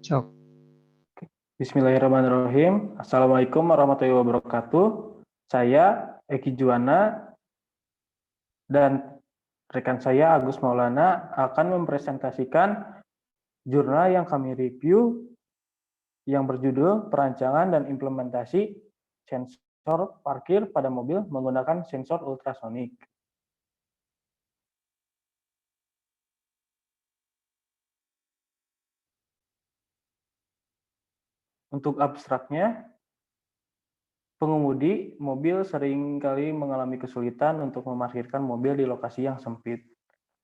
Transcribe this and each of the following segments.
Cok. Bismillahirrahmanirrahim. Assalamualaikum warahmatullahi wabarakatuh. Saya Eki Juwana dan rekan saya Agus Maulana akan mempresentasikan jurnal yang kami review yang berjudul Perancangan dan Implementasi Sensor Parkir pada Mobil Menggunakan Sensor Ultrasonik. Untuk abstraknya, pengemudi mobil seringkali mengalami kesulitan untuk memarkirkan mobil di lokasi yang sempit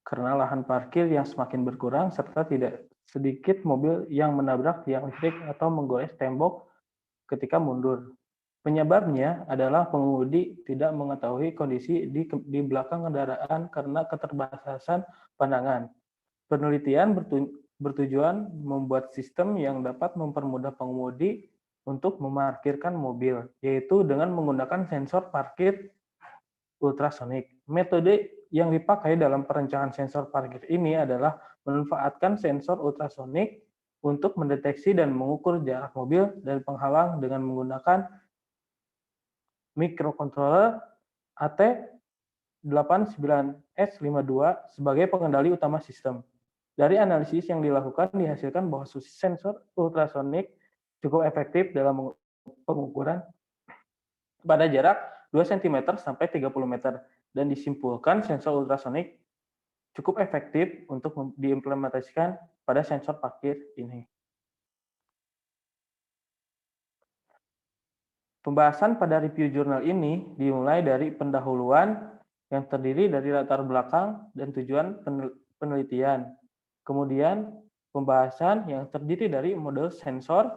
karena lahan parkir yang semakin berkurang serta tidak sedikit mobil yang menabrak tiang listrik atau menggores tembok ketika mundur. Penyebabnya adalah pengemudi tidak mengetahui kondisi di belakang kendaraan karena keterbatasan pandangan. Penelitian bertujuan membuat sistem yang dapat mempermudah pengemudi untuk memarkirkan mobil, yaitu dengan menggunakan sensor parkir ultrasonik. Metode yang dipakai dalam perencanaan sensor parkir ini adalah memanfaatkan sensor ultrasonik untuk mendeteksi dan mengukur jarak mobil dari penghalang dengan menggunakan microcontroller AT89S52 sebagai pengendali utama sistem. Dari analisis yang dilakukan dihasilkan bahwa sensor ultrasonik cukup efektif dalam pengukuran pada jarak 2 cm sampai 30 meter dan disimpulkan sensor ultrasonik cukup efektif untuk diimplementasikan pada sensor parkir ini. Pembahasan pada review jurnal ini dimulai dari pendahuluan yang terdiri dari latar belakang dan tujuan penelitian. Kemudian pembahasan yang terdiri dari model sensor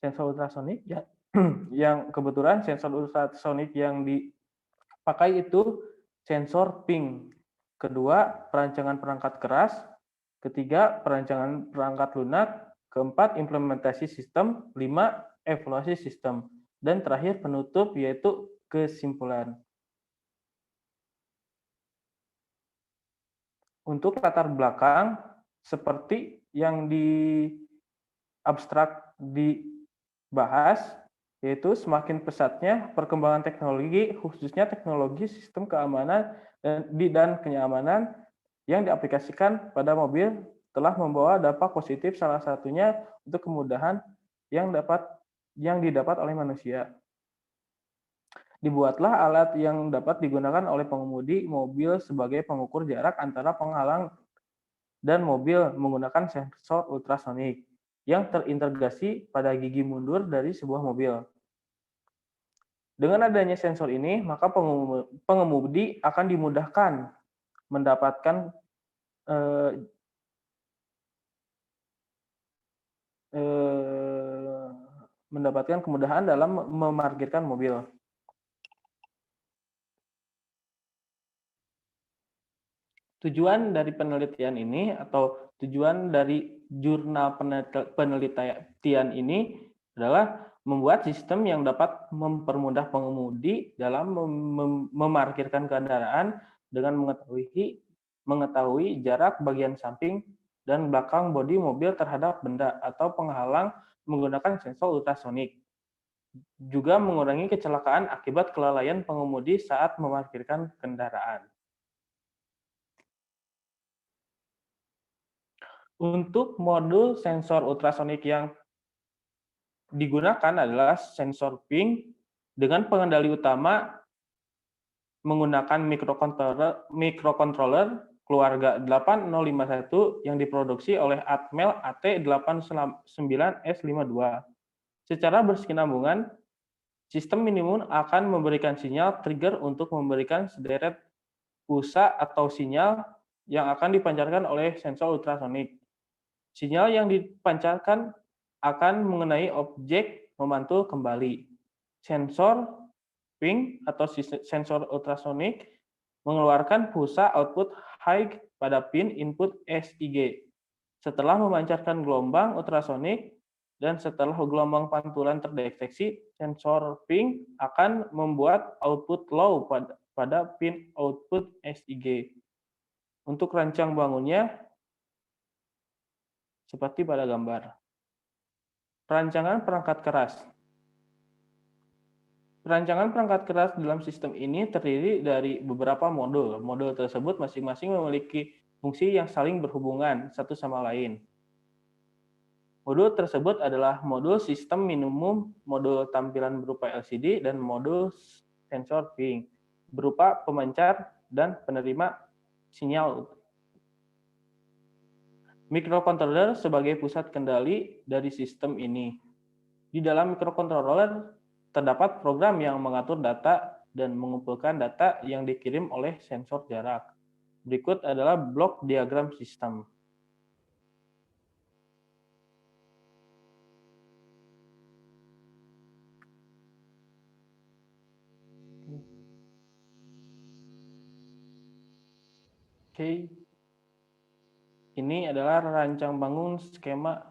ultrasonik yang kebetulan sensor ultrasonik yang dipakai itu sensor ping. Kedua, perancangan perangkat keras. Ketiga, perancangan perangkat lunak. Keempat, implementasi sistem. 5, evaluasi sistem. Dan terakhir penutup yaitu kesimpulan. Untuk latar belakang, seperti yang di abstrak dibahas, yaitu semakin pesatnya perkembangan teknologi, khususnya teknologi sistem keamanan dan kenyamanan yang diaplikasikan pada mobil telah membawa dampak positif, salah satunya untuk kemudahan yang didapat oleh manusia. Dibuatlah alat yang dapat digunakan oleh pengemudi mobil sebagai pengukur jarak antara penghalang dan mobil menggunakan sensor ultrasonik yang terintegrasi pada gigi mundur dari sebuah mobil. Dengan adanya sensor ini, maka pengemudi akan dimudahkan mendapatkan kemudahan dalam memarkirkan mobil. Tujuan dari penelitian ini atau tujuan dari jurnal penelitian ini adalah membuat sistem yang dapat mempermudah pengemudi dalam memarkirkan kendaraan dengan mengetahui jarak bagian samping dan belakang bodi mobil terhadap benda atau penghalang menggunakan sensor ultrasonik. Juga mengurangi kecelakaan akibat kelalaian pengemudi saat memarkirkan kendaraan. Untuk modul sensor ultrasonik yang digunakan adalah sensor ping dengan pengendali utama menggunakan microcontroller keluarga 8051 yang diproduksi oleh Atmel AT89S52. Secara berkesinambungan, sistem minimum akan memberikan sinyal trigger untuk memberikan sederet pulsa atau sinyal yang akan dipancarkan oleh sensor ultrasonik. Sinyal yang dipancarkan akan mengenai objek memantul kembali. Sensor ping atau sensor ultrasonik mengeluarkan pulsa output high pada pin input SIG. Setelah memancarkan gelombang ultrasonik dan setelah gelombang pantulan terdeteksi, sensor ping akan membuat output low pada pin output SIG. Untuk rancang bangunnya seperti pada gambar. Perancangan perangkat keras. Perancangan perangkat keras dalam sistem ini terdiri dari beberapa modul. Modul tersebut masing-masing memiliki fungsi yang saling berhubungan satu sama lain. Modul tersebut adalah modul sistem minimum, modul tampilan berupa LCD, dan modul sensor ping berupa pemancar dan penerima sinyal. Microcontroller sebagai pusat kendali dari sistem ini. Di dalam microcontroller terdapat program yang mengatur data dan mengumpulkan data yang dikirim oleh sensor jarak. Berikut adalah blok diagram sistem. Oke. Ini adalah rancang bangun skema.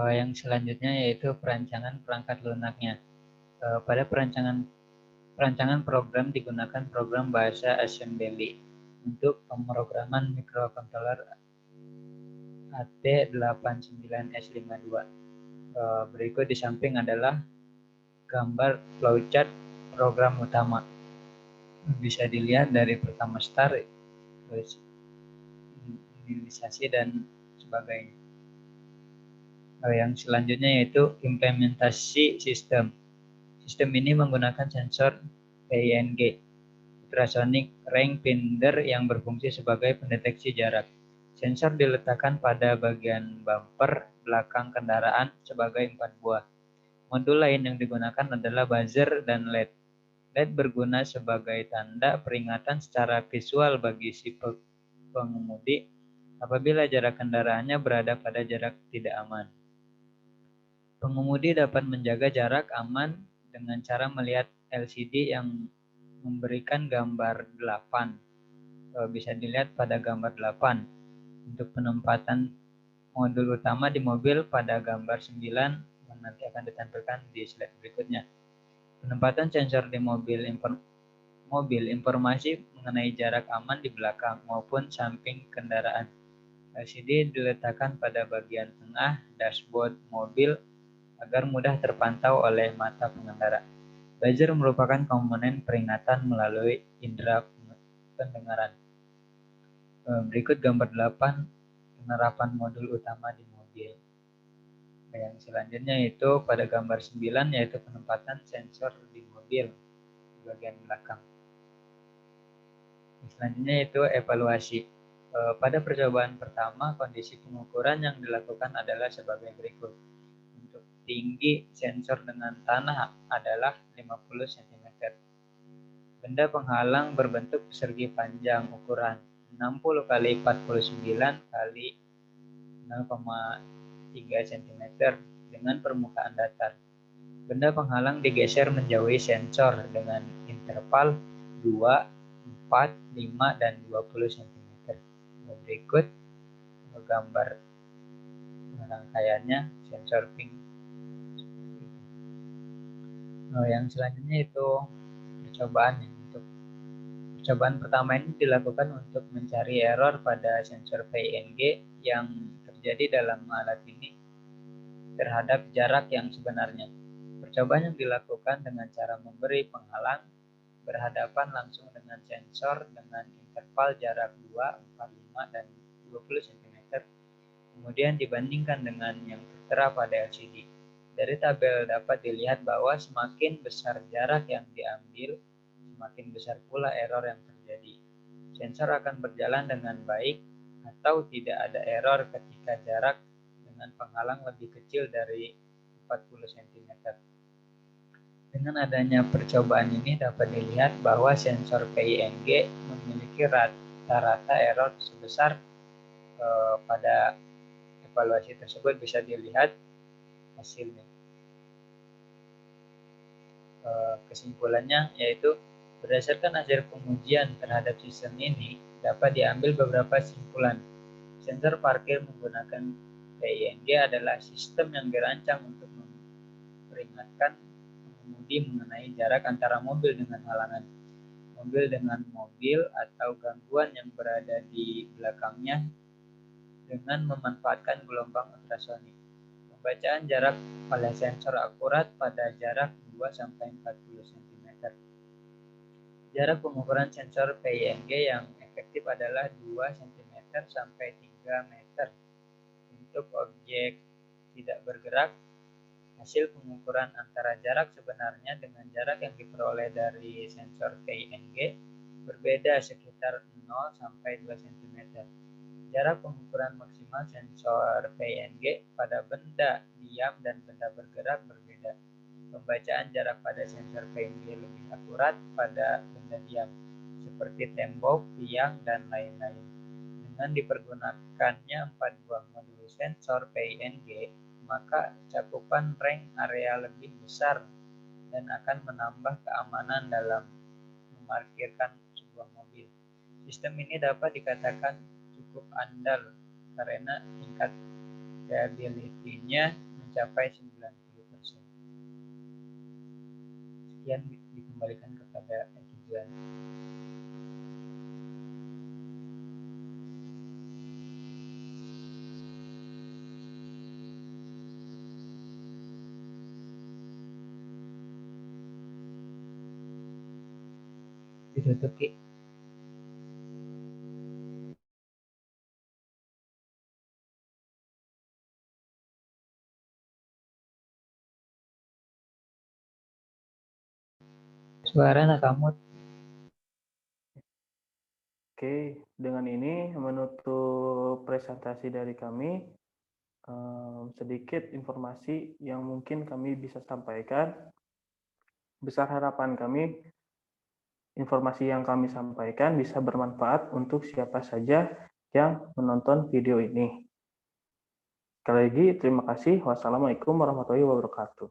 Yang selanjutnya yaitu perancangan perangkat lunaknya. Pada perancangan program digunakan program bahasa assembly untuk pemrograman microcontroller AT89S52. Berikut di samping adalah gambar flowchart program utama. Bisa dilihat dari pertama start, inisialisasi dan sebagainya. Yang selanjutnya yaitu implementasi sistem. Sistem ini menggunakan sensor PING, ultrasonic range finder, yang berfungsi sebagai pendeteksi jarak. Sensor diletakkan pada bagian bumper belakang kendaraan sebagai 4 buah. Modul lain yang digunakan adalah buzzer dan LED. LED berguna sebagai tanda peringatan secara visual bagi si pengemudi apabila jarak kendaraannya berada pada jarak tidak aman. Pengemudi dapat menjaga jarak aman dengan cara melihat LCD yang memberikan gambar 8. Bisa dilihat pada gambar 8. Untuk penempatan modul utama di mobil pada gambar 9 nanti akan ditampilkan di slide berikutnya. Penempatan sensor di mobil informasi mengenai jarak aman di belakang maupun samping kendaraan. LCD diletakkan pada bagian tengah dashboard mobil agar mudah terpantau oleh mata pengendara. Buzzer merupakan komponen peringatan melalui indera pendengaran. Berikut gambar 8 penerapan modul utama di mobil. Yang selanjutnya yaitu pada gambar 9 yaitu penempatan sensor di mobil di bagian belakang. Selanjutnya yaitu evaluasi. Pada percobaan pertama, kondisi pengukuran yang dilakukan adalah sebagai berikut. Untuk tinggi sensor dengan tanah adalah 50 cm. Benda penghalang berbentuk persegi panjang ukuran 60 x 49 x 0,3 cm dengan permukaan datar. Benda penghalang digeser menjauhi sensor dengan interval 2, 4, 5, dan 20 cm. Berikut gambar rangkaiannya sensor ping. Yang selanjutnya itu percobaan. Untuk percobaan pertama ini dilakukan untuk mencari error pada sensor PING yang terjadi dalam alat ini terhadap jarak yang sebenarnya. Percobaan yang dilakukan dengan cara memberi penghalang berhadapan langsung dengan sensor dengan interval jarak 2, 4, 5, dan 20 cm. Kemudian dibandingkan dengan yang tertera pada LCD. Dari tabel dapat dilihat bahwa semakin besar jarak yang diambil, semakin besar pula error yang terjadi. Sensor akan berjalan dengan baik atau tidak ada error ketika jarak dengan penghalang lebih kecil dari 40 cm. Dengan adanya percobaan ini dapat dilihat bahwa sensor PING memiliki rata-rata error sebesar pada evaluasi tersebut bisa dilihat hasilnya. Kesimpulannya yaitu berdasarkan hasil pengujian terhadap sistem ini dapat diambil beberapa kesimpulan. Sensor parkir menggunakan PING adalah sistem yang dirancang untuk memperingatkan pengemudi mengenai jarak antara mobil dengan halangan. mobil dengan mobil atau gangguan yang berada di belakangnya dengan memanfaatkan gelombang ultrasonik. Pembacaan jarak oleh sensor akurat pada jarak 2-40 cm. Jarak pengukuran sensor PING yang efektif adalah 2 cm sampai 3 meter. Untuk objek tidak bergerak, hasil pengukuran antara jarak sebenarnya dengan jarak yang diperoleh dari sensor PING berbeda sekitar 0 sampai 2 cm. Jarak pengukuran maksimal sensor PING pada benda diam dan benda bergerak berbeda. Pembacaan jarak pada sensor PING lebih akurat pada benda diam, seperti tembok, tiang, dan lain-lain. Dengan dipergunakannya 4 buah modul sensor PING, maka cakupan range area lebih besar dan akan menambah keamanan dalam memarkirkan sebuah mobil. Sistem ini dapat dikatakan cukup andal karena tingkat reliability-nya mencapai 90%. Sekian, dikembalikan kepada tujuan. Ditutup, Ki. Suara Nakamut. Oke, dengan ini menutup presentasi dari kami. Sedikit informasi yang mungkin kami bisa sampaikan. Besar harapan kami, informasi yang kami sampaikan bisa bermanfaat untuk siapa saja yang menonton video ini. Sekali lagi, terima kasih. Wassalamualaikum warahmatullahi wabarakatuh.